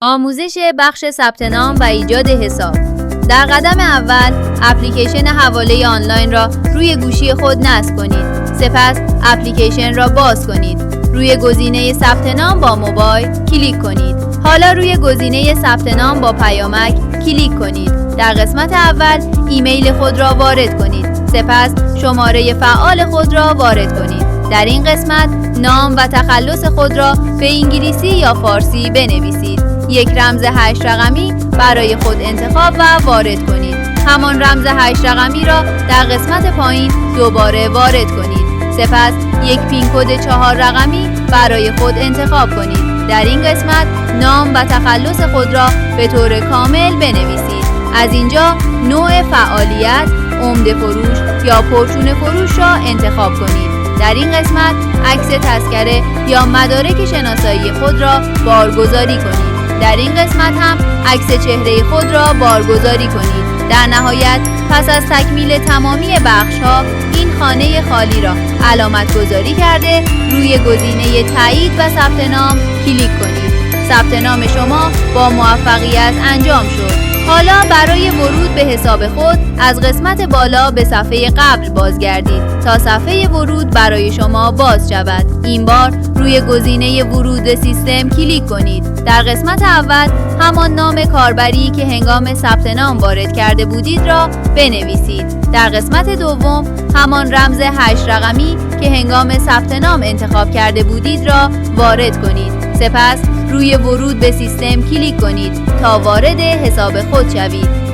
آموزش بخش ثبت نام و ایجاد حساب. در قدم اول اپلیکیشن حواله آنلاین را روی گوشی خود نصب کنید. سپس اپلیکیشن را باز کنید. روی گزینه ثبت نام با موبایل کلیک کنید. حالا روی گزینه ثبت نام با پیامک کلیک کنید. در قسمت اول ایمیل خود را وارد کنید. سپس شماره فعال خود را وارد کنید. در این قسمت نام و تخلص خود را به انگلیسی یا فارسی بنویسید. یک رمز 8 رقمی برای خود انتخاب و وارد کنید. همان رمز 8 رقمی را در قسمت پایین دوباره وارد کنید. سپس یک پین کد 4 رقمی برای خود انتخاب کنید. در این قسمت نام و تخلص خود را به طور کامل بنویسید. از اینجا نوع فعالیت، عمده فروش یا پرچون فروش را انتخاب کنید. در این قسمت عکس تذکره یا مدارک شناسایی خود را بارگذاری کنید. در این قسمت هم عکس چهره خود را بارگذاری کنید. در نهایت پس از تکمیل تمامی بخش‌ها این خانه خالی را علامت گذاری کرده روی گزینه تایید و ثبت نام کلیک کنید. ثبت نام شما با موفقیت انجام شد. حالا برای ورود به حساب خود از قسمت بالا به صفحه قبل بازگردید تا صفحه ورود برای شما باز شود. این بار روی گزینه ورود به سیستم کلیک کنید. در قسمت اول همان نام کاربری که هنگام ثبت نام وارد کرده بودید را بنویسید. در قسمت دوم همان رمز 8 رقمی که هنگام ثبت نام انتخاب کرده بودید را وارد کنید. سپس روی ورود به سیستم کلیک کنید تا وارد حساب خود شوید.